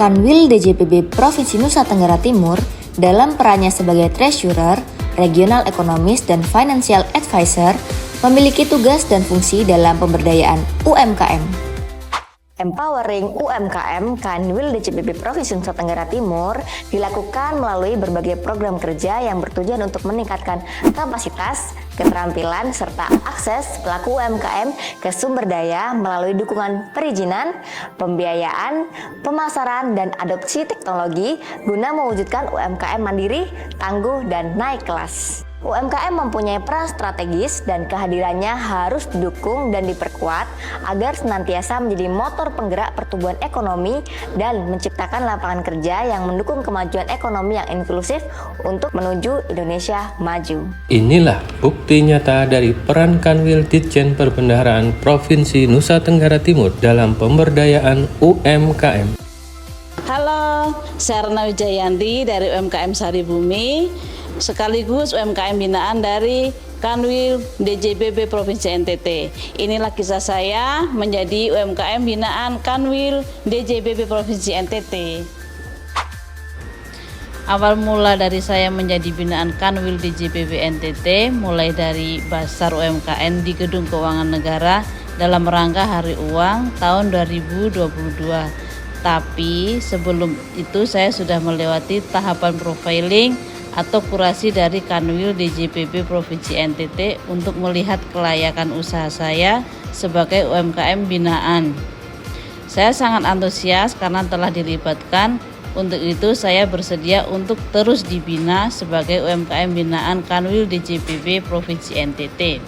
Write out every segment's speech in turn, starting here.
Kanwil DJPB Provinsi Nusa Tenggara Timur dalam perannya sebagai Treasurer, Regional Economist, dan Financial Advisor memiliki tugas dan fungsi dalam pemberdayaan UMKM. Empowering UMKM Kanwil DJPB Provinsi Nusa Tenggara Timur dilakukan melalui berbagai program kerja yang bertujuan untuk meningkatkan kapasitas, keterampilan, serta akses pelaku UMKM ke sumber daya melalui dukungan perizinan, pembiayaan, pemasaran, dan adopsi teknologi guna mewujudkan UMKM mandiri, tangguh, dan naik kelas. UMKM mempunyai peran strategis dan kehadirannya harus didukung dan diperkuat agar senantiasa menjadi motor penggerak pertumbuhan ekonomi dan menciptakan lapangan kerja yang mendukung kemajuan ekonomi yang inklusif untuk menuju Indonesia maju. Inilah bukti nyata dari peran Kanwil Ditjen Perbendaharaan Provinsi Nusa Tenggara Timur dalam pemberdayaan UMKM. Halo, saya Rena Wijayanti dari UMKM Saribumi, sekaligus UMKM binaan dari Kanwil DJPB Provinsi NTT. Inilah kisah saya menjadi UMKM binaan Kanwil DJPB Provinsi NTT. Awal mula dari saya menjadi binaan Kanwil DJPB NTT mulai dari Basar UMKM di Gedung Keuangan Negara dalam rangka Hari Uang tahun 2022. Tapi sebelum itu saya sudah melewati tahapan profiling atau kurasi dari Kanwil DJPB Provinsi NTT untuk melihat kelayakan usaha saya sebagai UMKM binaan. Saya sangat antusias karena telah dilibatkan. Untuk itu saya bersedia untuk terus dibina sebagai UMKM binaan Kanwil DJPB Provinsi NTT.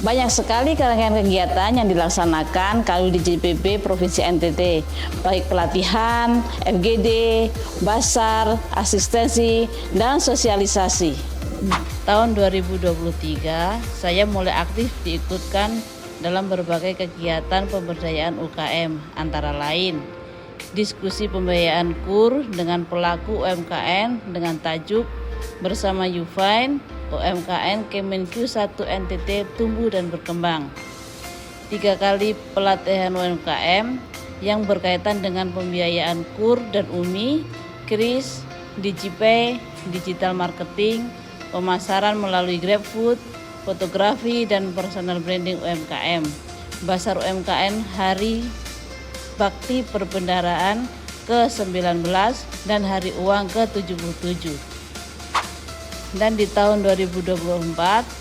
Banyak sekali rangkaian kegiatan yang dilaksanakan Kanwil DJPB Provinsi NTT, baik pelatihan, FGD, basar, asistensi, dan sosialisasi. Tahun 2023, saya mulai aktif diikutkan dalam berbagai kegiatan pemberdayaan UKM, antara lain diskusi pembiayaan KUR dengan pelaku UMKM dengan tajuk Bersama Ufine, UMKM Kemenq 1 NTT tumbuh dan berkembang. 3 kali pelatihan UMKM yang berkaitan dengan pembiayaan KUR dan UMI, KRIS, DigiPay, digital marketing, pemasaran melalui GrabFood, fotografi dan personal branding UMKM, Basar UMKM Hari Bakti Perbendaharaan ke-19 dan Hari Uang ke-77. Dan di tahun 2024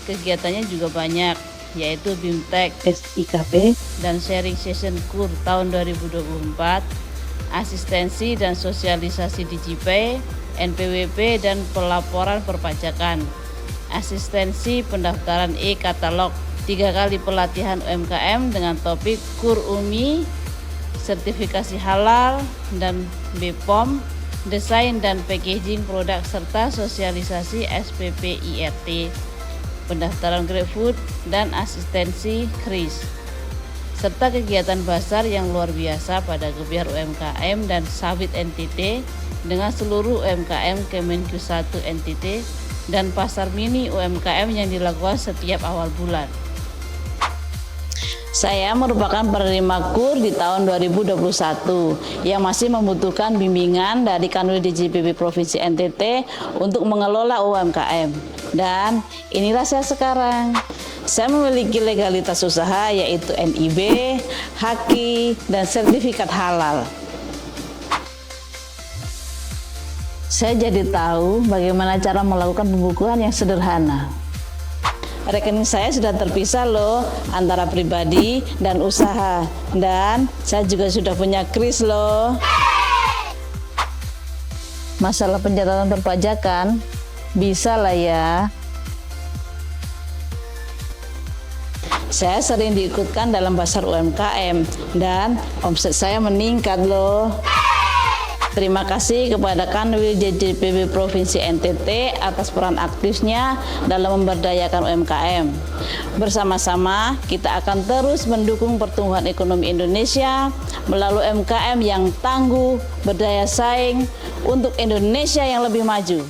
kegiatannya juga banyak, yaitu BIMTEK, SIKP, dan Sharing Session KUR tahun 2024, asistensi dan sosialisasi DigiPay, NPWP dan pelaporan perpajakan, asistensi pendaftaran e-katalog, 3 kali pelatihan UMKM dengan topik KUR UMI, sertifikasi halal dan BPOM, desain dan packaging produk serta sosialisasi SPP IRT, pendaftaran GrabFood dan asistensi KRIS, serta kegiatan basar yang luar biasa pada Gebiar UMKM dan Sawit NTT dengan seluruh UMKM Kemenq 1 NTT dan pasar mini UMKM yang dilakukan setiap awal bulan. Saya merupakan penerima KUR di tahun 2021 yang masih membutuhkan bimbingan dari Kanwil DJPB Provinsi NTT untuk mengelola UMKM. Dan inilah saya sekarang. Saya memiliki legalitas usaha yaitu NIB, HAKI, dan sertifikat halal. Saya jadi tahu bagaimana cara melakukan pembukuan yang sederhana. Rekening saya sudah terpisah loh antara pribadi dan usaha, dan saya juga sudah punya KRIS loh. Masalah pencatatan perpajakan bisa lah ya. Saya sering diikutkan dalam basar UMKM dan omset saya meningkat loh. Terima kasih kepada Kanwil DJPB Provinsi NTT atas peran aktifnya dalam memberdayakan UMKM. Bersama-sama kita akan terus mendukung pertumbuhan ekonomi Indonesia melalui UMKM yang tangguh, berdaya saing untuk Indonesia yang lebih maju.